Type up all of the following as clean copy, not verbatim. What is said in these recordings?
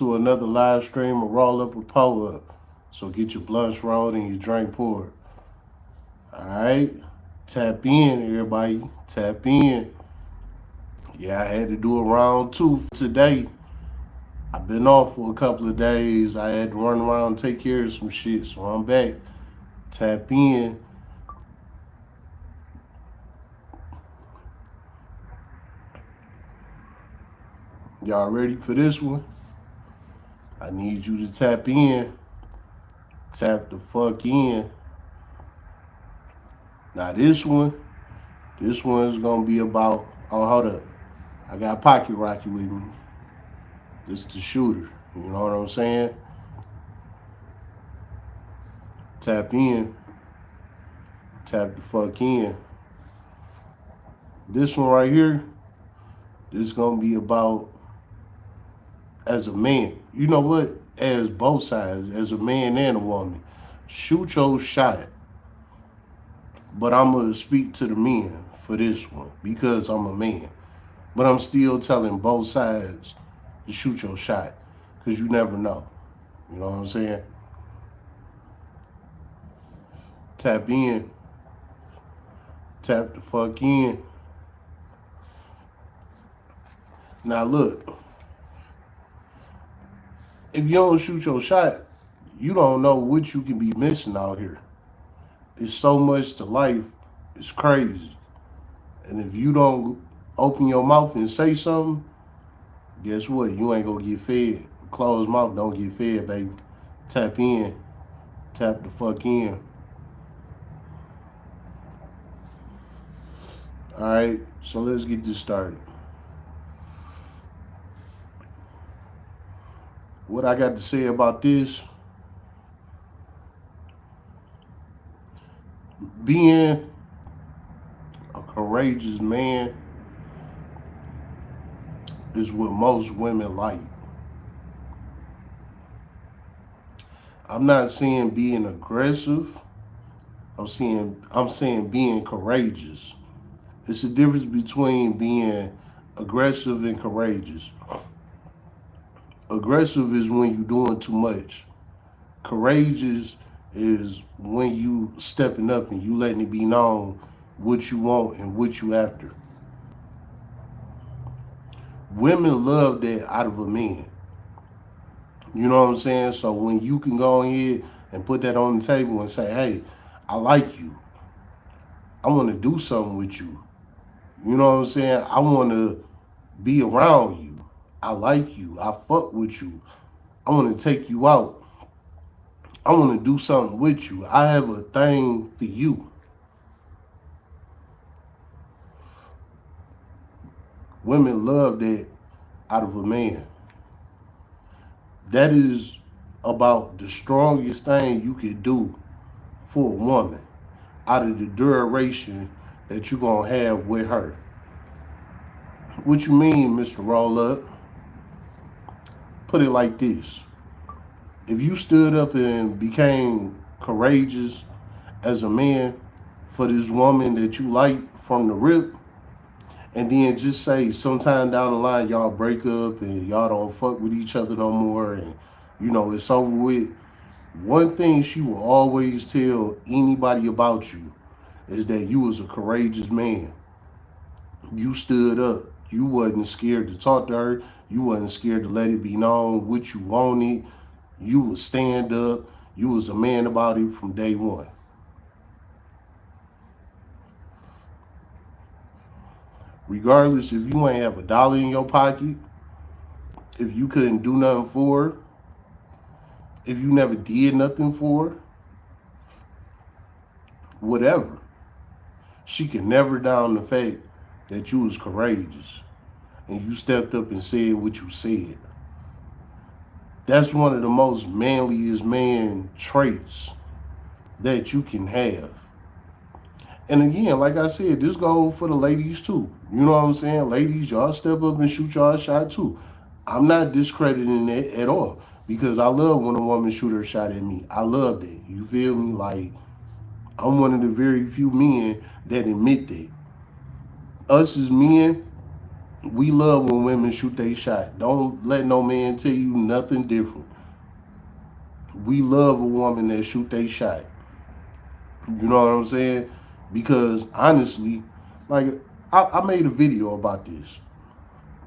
to another live stream of Roll Up a Pour Up. So get your blunts rolled and your drink poured. Alright? Tap in, everybody. Tap in. Yeah, I had to do a round two for today. I've been off for a couple of days. I had to run around and take care of some shit, so I'm back. Tap in. Y'all ready for this one? I need you to tap in. Tap the fuck in. Now this one is gonna be about. Oh, hold up. I got Pocket Rocky with me. This is the shooter. You know what I'm saying? Tap in. Tap the fuck in. This one right here, this is gonna be about as a man. You know what? As both sides, as a man and a woman. Shoot your shot. But I'm gonna speak to the men for this one because I'm a man. But I'm still telling both sides to shoot your shot. Cause you never know. You know what I'm saying? Tap in. Tap the fuck in. Now look, if you don't shoot your shot, you don't know what you can be missing out here. It's so much to life, it's crazy. And if you don't open your mouth and say something, guess what? You ain't gonna get fed. Closed mouth don't get fed, baby. Tap in. Tap the fuck in. Alright, so let's get this started. What I got to say about this, being a courageous man is what most women like. I'm not saying being aggressive. I'm saying being courageous. It's the difference between being aggressive and courageous. Aggressive is when you're doing too much. Courageous is when you stepping up and you letting it be known what you want and what you after. Women love that out of a man. You know what I'm saying? So when you can go ahead and put that on the table and say, hey, I like you. I want to do something with you. You know what I'm saying? I want to be around you. I like you. I fuck with you. I want to take you out. I want to do something with you. I have a thing for you. Women love that out of a man. That is about the strongest thing you could do for a woman out of the duration that you're going to have with her. What you mean, Mr. Roll Up? Put it like this. If you stood up and became courageous as a man for this woman that you like from the rip, and then just say sometime down the line y'all break up and y'all don't fuck with each other no more and you know it's over with, one thing she will always tell anybody about you is that you was a courageous man. You stood up. You wasn't scared to talk to her. You wasn't scared to let it be known what you wanted. You would stand up. You was a man about it from day one. Regardless if you ain't have a dollar in your pocket, if you couldn't do nothing for her, if you never did nothing for her, whatever, she can never down the fact that you was courageous and you stepped up and said what you said. That's one of the most manliest man traits that you can have. And again, like I said, this goes for the ladies too. You know what I'm saying? Ladies, y'all step up and shoot y'all shot too. I'm not discrediting it at all because I love when a woman shoot her shot at me. I love that. You feel me? Like, I'm one of the very few men that admit that. Us as men, We love when women shoot their shot. Don't let no man tell you nothing different. We love a woman that shoot their shot. You know what I'm saying? Because honestly, like I made a video about this.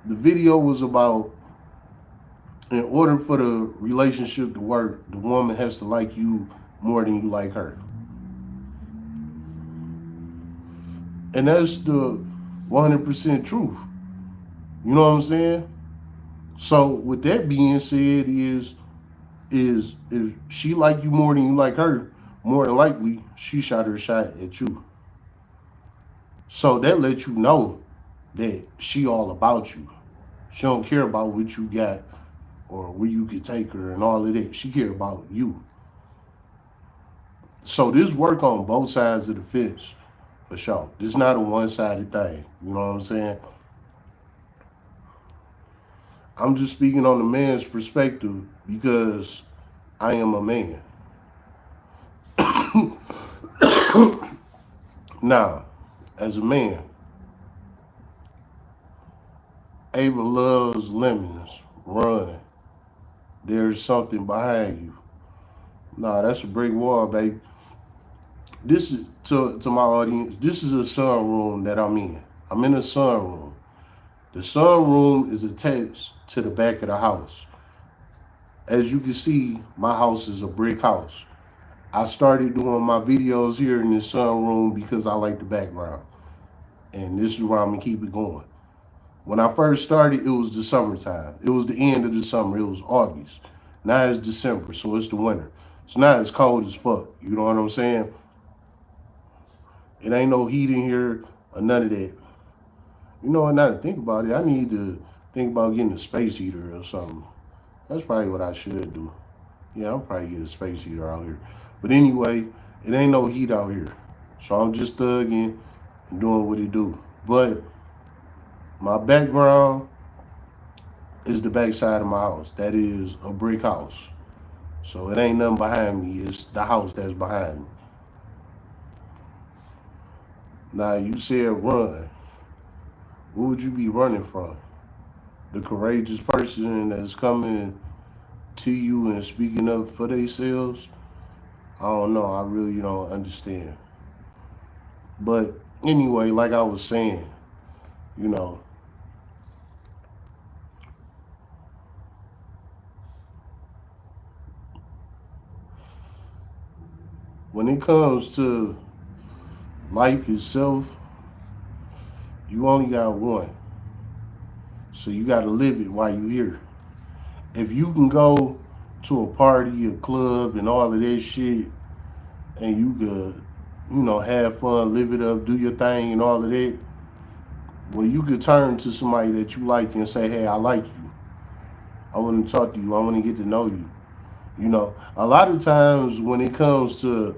The video was about, in order for the relationship to work, the woman has to like you more than you like her. And that's the 100% truth. You know what I'm saying? So with that being said, is if she like you more than you like her, more than likely she shot her shot at you. So that lets you know that she all about you. She don't care about what you got or where you could take her and all of that. She care about you. So this work on both sides of the fence for sure. This not a one-sided thing. You know what I'm saying? I'm just speaking on the man's perspective because I am a man. Now, as a man, Ava loves lemons. Run. There's something behind you. Nah, that's a brick wall, baby. This is to my audience. This is a sunroom that I'm in. I'm in a sunroom. The sunroom is attached to the back of the house. As you can see, my house is a brick house. I started doing my videos here in this sunroom because I like the background. And this is where I'm gonna keep it going. When I first started, it was the summertime. It was the end of the summer. It was August. Now it's December, so it's the winter. So now it's cold as fuck. You know what I'm saying? It ain't no heat in here or none of that. You know what, now to think about it, I need to think about getting a space heater or something. That's probably what I should do. Yeah, I'll probably get a space heater out here. But anyway, it ain't no heat out here. So I'm just thugging and doing what it do. But my background is the back side of my house. That is a brick house. So it ain't nothing behind me. It's the house that's behind me. Now you said run. What would you be running from? The courageous person that's coming to you and speaking up for themselves? I don't know. I really don't understand. But anyway, like I was saying, you know, when it comes to life itself, you only got one. So you got to live it while you're here. If you can go to a party, a club, and all of that shit, and you could, have fun, live it up, do your thing, and all of that, well, you could turn to somebody that you like and say, hey, I like you. I want to talk to you. I want to get to know you. You know, a lot of times when it comes to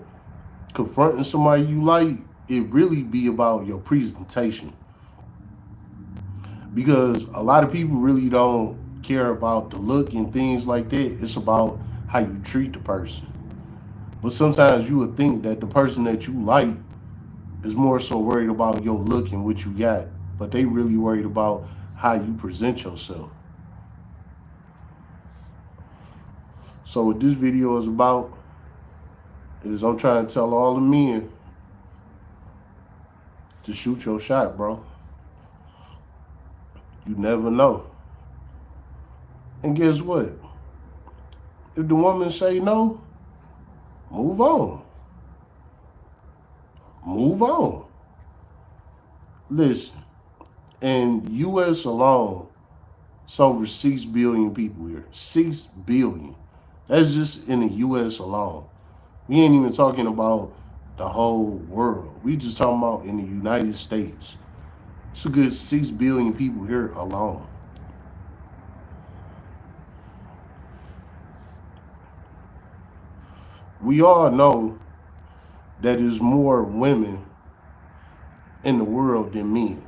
confronting somebody you like, it really be about your presentation. Because a lot of people really don't care about the look and things like that. It's about how you treat the person. But sometimes you would think that the person that you like is more so worried about your look and what you got, but they really worried about how you present yourself. So what this video is about is I'm trying to tell all the men to shoot your shot, bro. You never know. And guess what? If the woman say no, move on. Move on. Listen, in U.S. alone, it's over 6 billion people here. 6 billion. That's just in the U.S. alone. We ain't even talking about the whole world. We just talking about in the United States. It's a good 6 billion people here alone. We all know that there's more women in the world than men.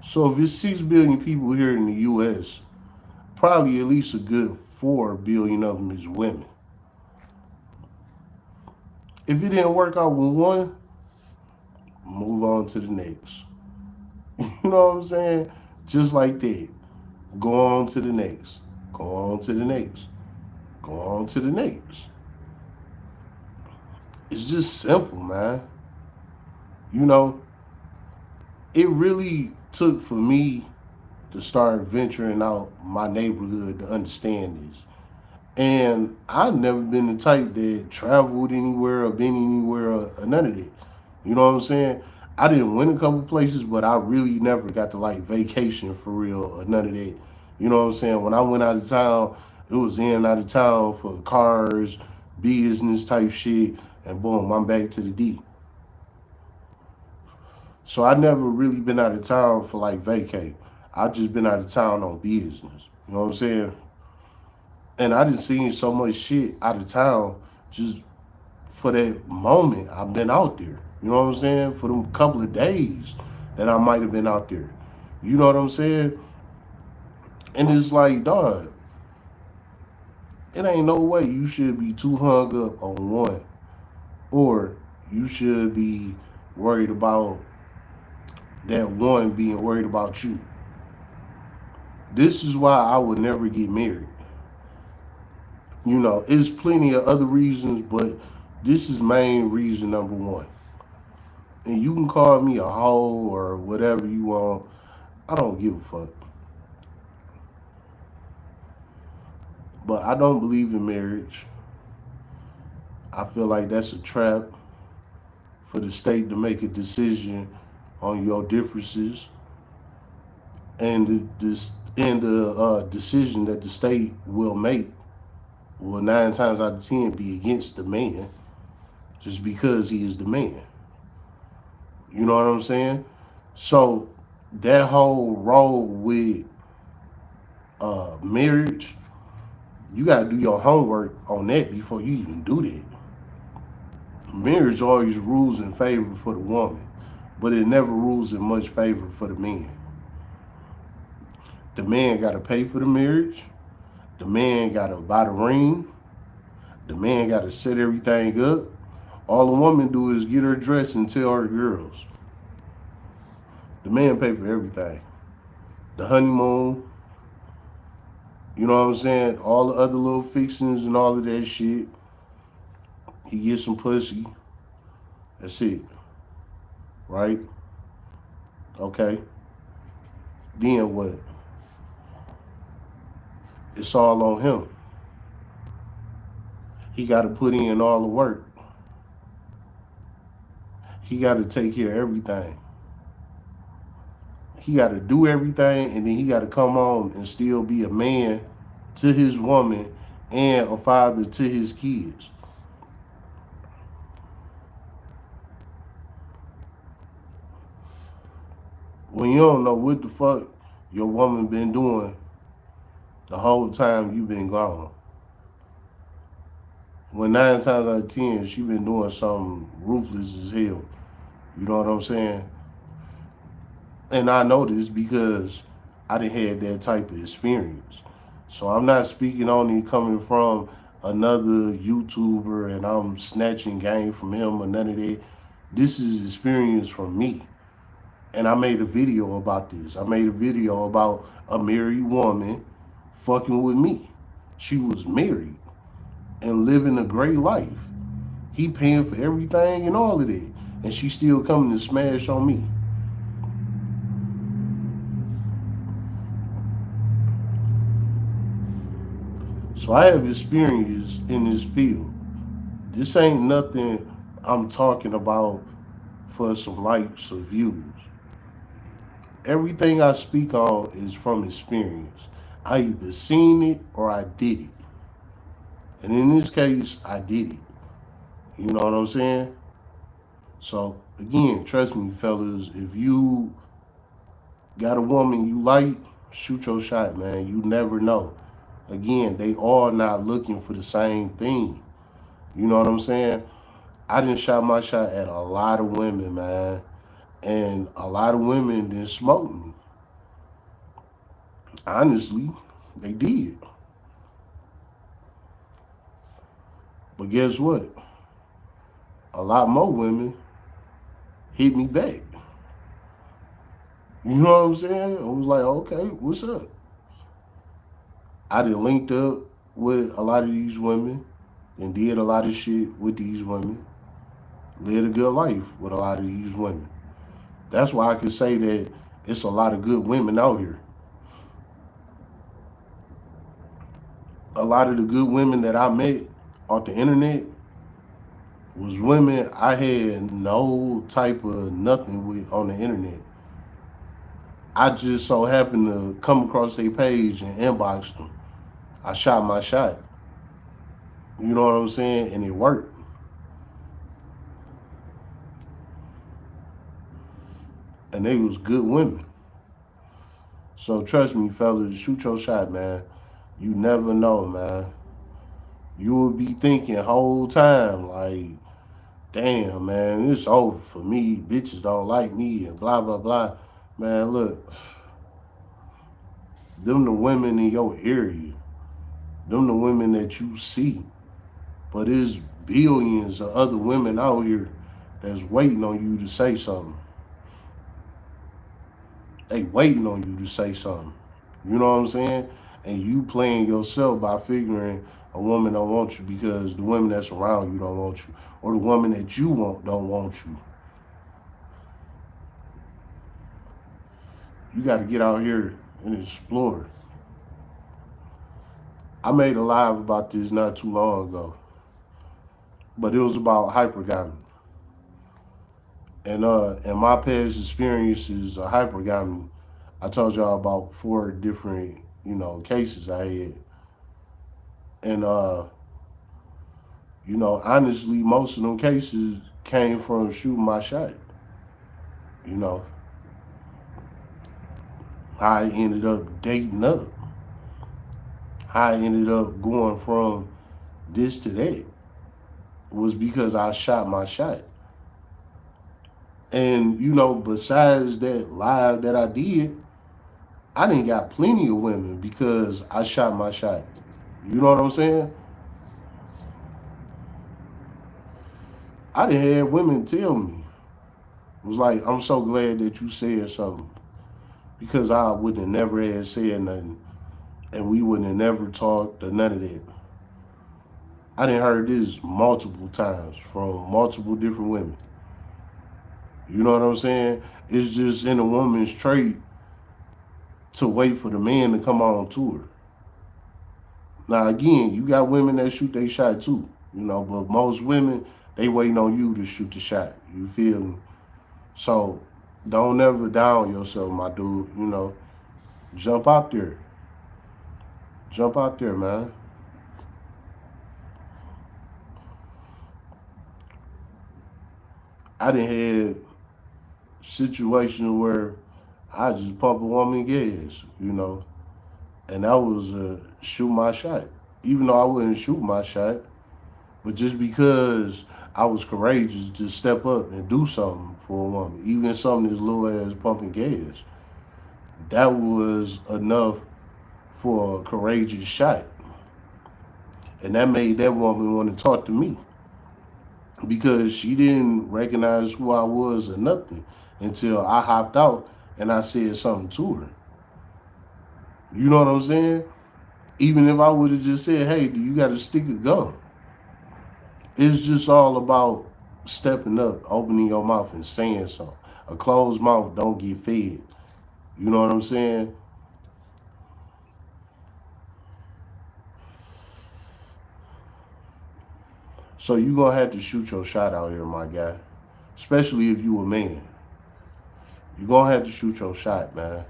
So if it's 6 billion people here in the U.S., probably at least a good 4 billion of them is women. If it didn't work out with one, move on to the next. You know what I'm saying? Just like that. Go on to the next. Go on to the next. Go on to the next. It's just simple, man. You know, it really took for me to start venturing out my neighborhood to understand this. And I've never been the type that traveled anywhere or been anywhere or none of that. You know what I'm saying? I didn't win a couple places, but I really never got to like vacation for real or none of that. You know what I'm saying? When I went out of town, it was in and out of town for cars, business type shit, and boom, I'm back to the D. So I never really been out of town for like vacay. I just been out of town on business. You know what I'm saying? And I just seen so much shit out of town just for that moment I've been out there. You know what I'm saying? For them couple of days that I might have been out there. You know what I'm saying? And it's like, dog, it ain't no way you should be too hung up on one. Or you should be worried about that one being worried about you. This is why I would never get married. You know, it's plenty of other reasons, but this is main reason number one. And you can call me a hoe or whatever you want. I don't give a fuck. But I don't believe in marriage. I feel like that's a trap for the state to make a decision on your differences, and the decision that the state will make will 9 times out of 10 be against the man, just because he is the man. You know what I'm saying? So that whole role with marriage, you gotta do your homework on that before you even do that. Marriage always rules in favor for the woman, but it never rules in much favor for the man. The man gotta pay for the marriage. The man gotta buy the ring. The man gotta set everything up. All the woman do is get her dressed and tell her girls. The man pay for everything. The honeymoon, you know what I'm saying? All the other little fixings and all of that shit. He gets some pussy. That's it. Right? Okay. Then what? It's all on him. He got to put in all the work. He got to take care of everything. He got to do everything, and then he got to come home and still be a man to his woman and a father to his kids. When you don't know what the fuck your woman been doing the whole time you been gone. When 9 times out of 10 she been doing something ruthless as hell. You know what I'm saying? And I know this because I done had that type of experience. So I'm not speaking only coming from another YouTuber and I'm snatching game from him or none of that. This is experience from me. And I made a video about this. I made a video about a married woman fucking with me. She was married and living a great life. He paying for everything and all of that. And she still coming to smash on me. So I have experience in this field. This ain't nothing I'm talking about for some likes or views. Everything I speak on is from experience. I either seen it or I did it. And in this case, I did it. You know what I'm saying? So again, trust me, fellas, if you got a woman you like, shoot your shot, man. You never know. Again, they all not looking for the same thing. You know what I'm saying? I done shot my shot at a lot of women, man. And a lot of women didn't smoke me. Honestly, they did. But guess what? A lot more women hit me back. You know what I'm saying? I was like, okay, what's up? I done linked up with a lot of these women and did a lot of shit with these women. Lived a good life with a lot of these women. That's why I can say that it's a lot of good women out here. A lot of the good women that I met off the internet was women I had no type of nothing with on the internet. I just so happened to come across their page and inboxed them. I shot my shot. You know what I'm saying? And it worked. And they was good women. So trust me, fellas, shoot your shot, man. You never know, man. You will be thinking whole time like, damn, man, it's over for me. Bitches don't like me and blah blah blah. Man, look, them the women in your area. Them the women that you see. But there's billions of other women out here that's waiting on you to say something. They waiting on you to say something. You know what I'm saying? And you playing yourself by figuring a woman don't want you because the women that's around you don't want you. Or the woman that you want don't want you. You got to get out here and explore. I made a live about this not too long ago. But it was about hypergamy. And in my past experiences of hypergamy, I told y'all about 4 different, cases I had. And honestly, most of them cases came from shooting my shot. You know, how I ended up dating up. How I ended up going from this to that was because I shot my shot. And, besides that live that I did, I done got plenty of women because I shot my shot. You know what I'm saying? I done had women tell me, it was like, I'm so glad that you said something because I would have never had said nothing and we wouldn't have never talked or none of that. I done heard this multiple times from multiple different women. You know what I'm saying? It's just in a woman's trait to wait for the man to come on to her. Now again, you got women that shoot their shot too, but most women, they waiting on you to shoot the shot. You feel me? So don't ever down yourself, my dude. Jump out there. Jump out there, man. I done had situations where I just pump a woman gas, and that was shoot my shot. Even though I wouldn't shoot my shot, but just because I was courageous to step up and do something for a woman, even something as low as pumping gas, that was enough for a courageous shot. And that made that woman want to talk to me because she didn't recognize who I was or nothing until I hopped out and I said something to her. You know what I'm saying? Even if I would have just said, hey, do you got a stick of gum? It's just all about stepping up, opening your mouth and saying something. A closed mouth don't get fed. You know what I'm saying? So you gonna have to shoot your shot out here, my guy. Especially if you a man. You gonna have to shoot your shot, man.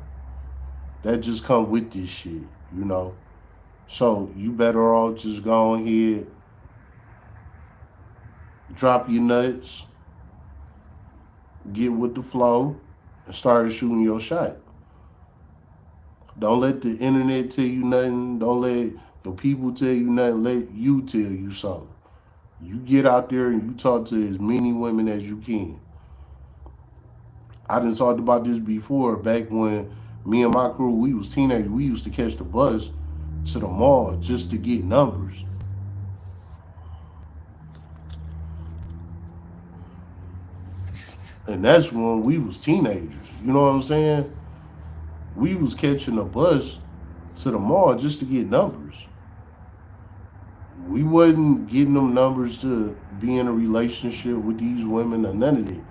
That just come with this shit. So you better all just go ahead, drop your nuts, get with the flow, and start shooting your shot. Don't let the internet tell you nothing. Don't let the people tell you nothing. Let you tell you something. You get out there and you talk to as many women as you can. I done talked about this before, back when me and my crew, we was teenagers. We used to catch the bus to the mall just to get numbers. And that's when we was teenagers. You know what I'm saying? We was catching a bus to the mall just to get numbers. We wasn't getting them numbers to be in a relationship with these women or none of it.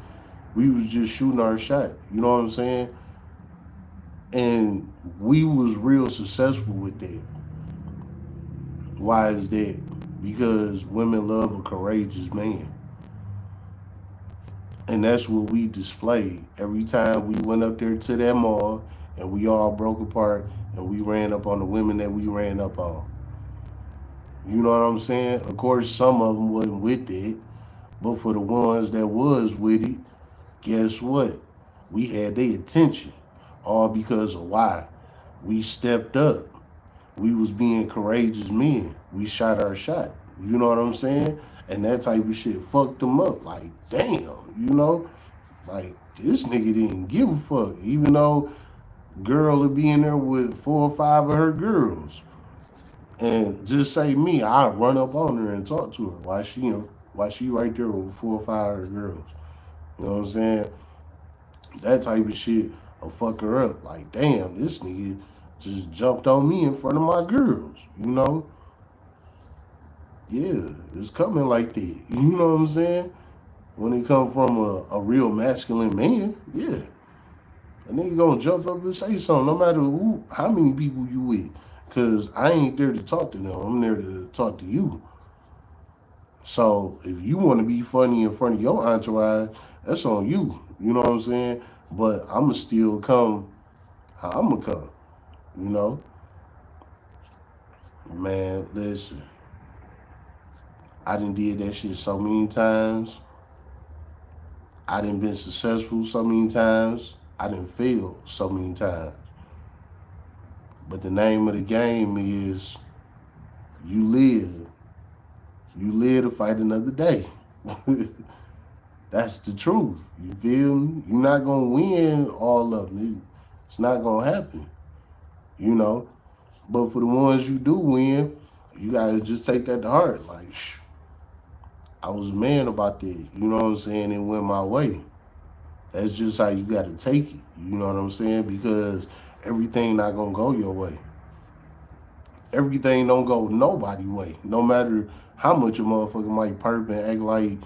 We was just shooting our shot. You know what I'm saying? And we was real successful with that. Why is that? Because women love a courageous man. And that's what we displayed. Every time we went up there to that mall and we all broke apart and we ran up on the women that we ran up on. You know what I'm saying? Of course, some of them wasn't with it, but for the ones that was with it, guess what? We had their attention, all because of why? We stepped up. We was being courageous men. We shot our shot. You know what I'm saying? And that type of shit fucked them up. Like, damn, you know? Like, this nigga didn't give a fuck. Even though girl would be in there with 4 or 5 of her girls. And just say me, I run up on her and talk to her. Why she right there with 4 or 5 of her girls? You know what I'm saying? That type of shit will fuck her up. Like, damn, this nigga just jumped on me in front of my girls, you know? Yeah, it's coming like that. You know what I'm saying? When it come from a real masculine man, yeah. A nigga gonna jump up and say something, no matter how many people you with. Cause I ain't there to talk to them. I'm there to talk to you. So if you want to be funny in front of your entourage, that's on you. You know what I'm saying? But I'ma still come how I'ma come. You know? Man, listen. I done did that shit so many times. I done been successful so many times. I done failed so many times. But the name of the game is you live. You live to fight another day. That's the truth. You feel me? You're not going to win all of them. It's not going to happen. You know? But for the ones you do win, you got to just take that to heart. Like, I was a man about that. You know what I'm saying? It went my way. That's just how you got to take it. You know what I'm saying? Because everything not going to go your way. Everything don't go nobody's way. No matter how much a motherfucker might perp and act like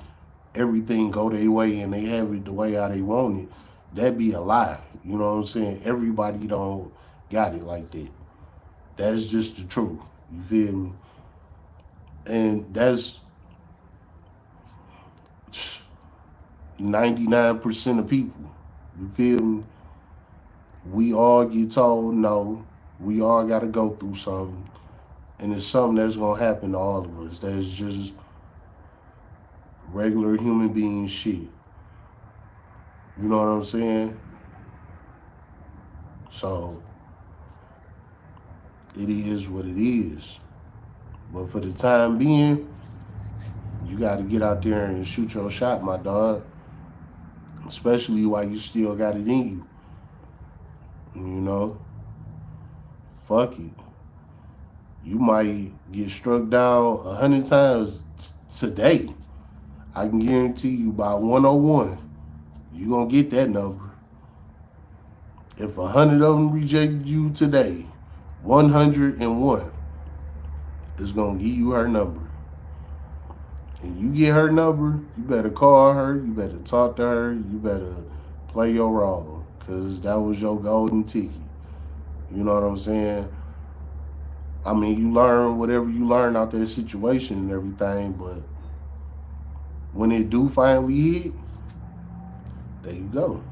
everything go their way and they have it the way how they want it, that be a lie. You know what I'm saying? Everybody don't got it like that. That's just the truth. You feel me? And that's 99% of people. You feel me? We all get told no. We all got to go through something. And it's something that's going to happen to all of us. That's just regular human being shit. You know what I'm saying? So, it is what it is. But for the time being, you got to get out there and shoot your shot, my dog. Especially while you still got it in you. You know? Fuck it. You might get struck down 100 times today. I can guarantee you by 101, you're going to get that number. If 100 of them rejected you today, 101 is going to give you her number. And you get her number, you better call her, you better talk to her, you better play your role, because that was your golden ticket. You know what I'm saying? I mean, you learn whatever you learn out that situation and everything, but when it do finally hit, there you go.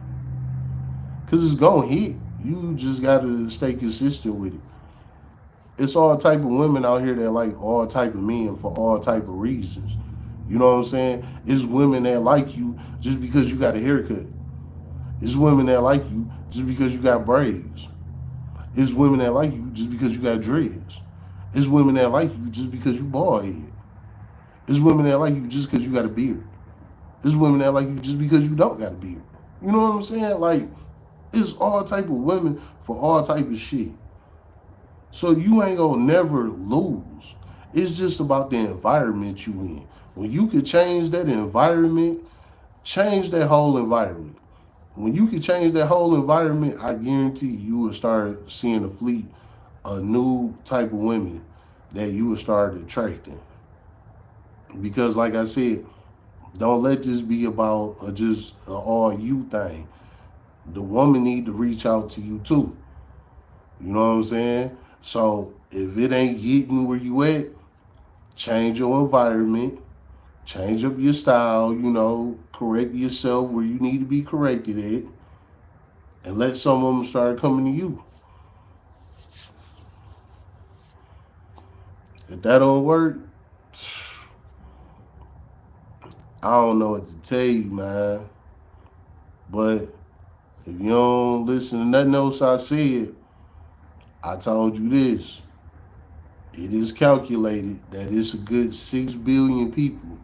Because it's going to hit. You just got to stay consistent with it. It's all type of women out here that like all type of men for all type of reasons. You know what I'm saying? It's women that like you just because you got a haircut. It's women that like you just because you got braids. It's women that like you just because you got dreads. It's women that like you just because you bald head. It's women that like you just because you got a beard. It's women that like you just because you don't got a beard. You know what I'm saying? Like, it's all type of women for all type of shit. So you ain't gonna never lose. It's just about the environment you in. When you could change that environment, change that whole environment. When you can change that whole environment, I guarantee you will start seeing a fleet of new type of women that you will start attracting. Because like I said, don't let this be about just an all you thing. The woman need to reach out to you too. You know what I'm saying? So if it ain't getting where you at, change your environment, change up your style, correct yourself where you need to be corrected at, and let some of them start coming to you. If that don't work, I don't know what to tell you, man. But if you don't listen to nothing else I said, I told you this. It is calculated that it's a good 6 billion people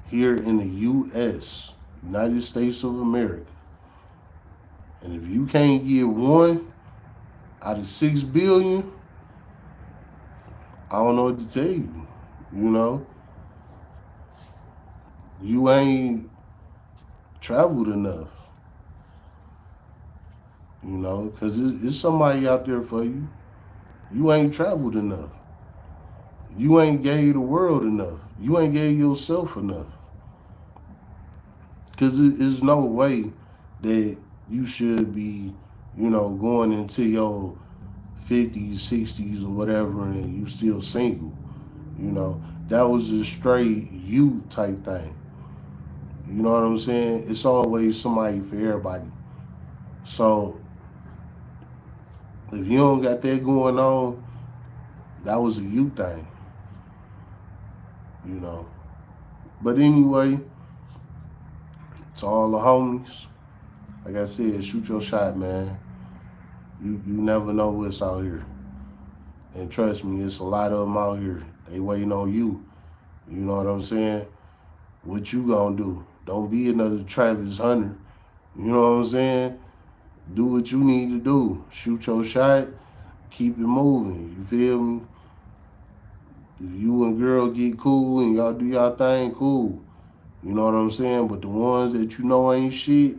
here in the U.S., United States of America. And if you can't get one out of 6 billion, I don't know what to tell you. You ain't traveled enough. Because it's somebody out there for you. You ain't traveled enough. You ain't gave the world enough. You ain't gave yourself enough. Because there's no way that you should be, going into your 50s, 60s, or whatever, and you still single. That was a straight you type thing. You know what I'm saying? It's always somebody for everybody. So if you don't got that going on, that was a you thing. But anyway, to all the homies, like I said, shoot your shot, man. You never know what's out here. And trust me, it's a lot of them out here. They waiting on you. You know what I'm saying? What you gonna do? Don't be another Travis Hunter. You know what I'm saying? Do what you need to do. Shoot your shot. Keep it moving. You feel me? If you and girl get cool and y'all do y'all thing, cool. You know what I'm saying? But the ones that you know ain't shit,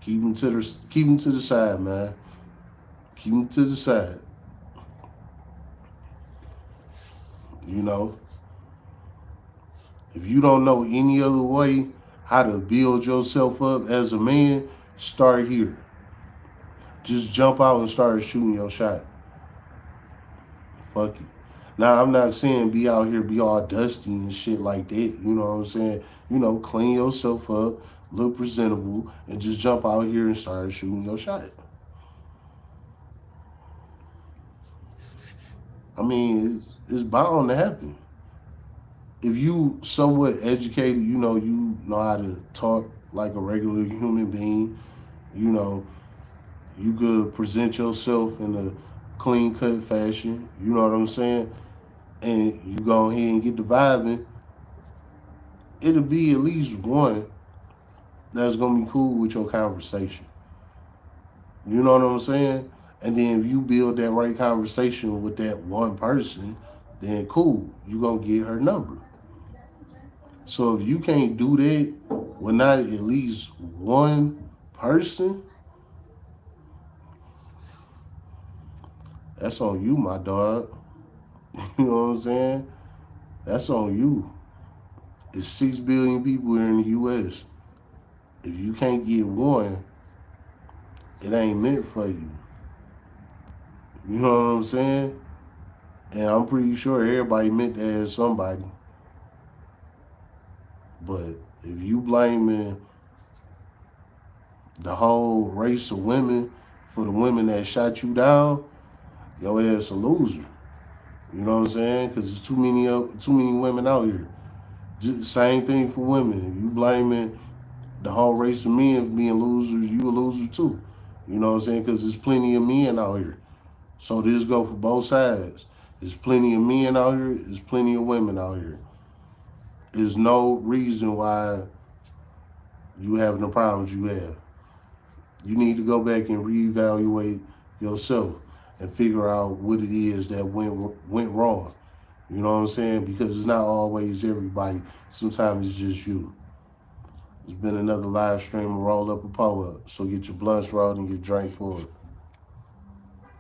keep them to the side, man. Keep them to the side. If you don't know any other way how to build yourself up as a man, start here. Just jump out and start shooting your shot. Fuck it. Now, I'm not saying be out here, be all dusty and shit like that. You know what I'm saying? Clean yourself up, look presentable, and just jump out here and start shooting your shot. I mean, it's bound to happen. If you somewhat educated, you know how to talk like a regular human being, you could present yourself in a clean-cut fashion, you know what I'm saying? And you go ahead and get the vibing, it'll be at least one that's going to be cool with your conversation. You know what I'm saying? And then if you build that right conversation with that one person, then cool, you're going to get her number. So if you can't do that with not at least one person, that's on you, my dog. You know what I'm saying? That's on you. It's 6 billion people here in the U.S. If you can't get one, it ain't meant for you. You know what I'm saying? And I'm pretty sure everybody meant to have somebody. But if you blaming the whole race of women for the women that shot you down, your ass a loser. You know what I'm saying? Because there's too many women out here. Just same thing for women. If you blaming the whole race of men for being losers, you a loser too. You know what I'm saying? Because there's plenty of men out here. So this go for both sides. There's plenty of men out here. There's plenty of women out here. There's no reason why you having the problems you have. You need to go back and reevaluate yourself and figure out what it is that went wrong. You know what I'm saying? Because it's not always everybody. Sometimes it's just you. It's been another live stream of Roll Up and Pull Up. So get your blunts rolled and your drink poured.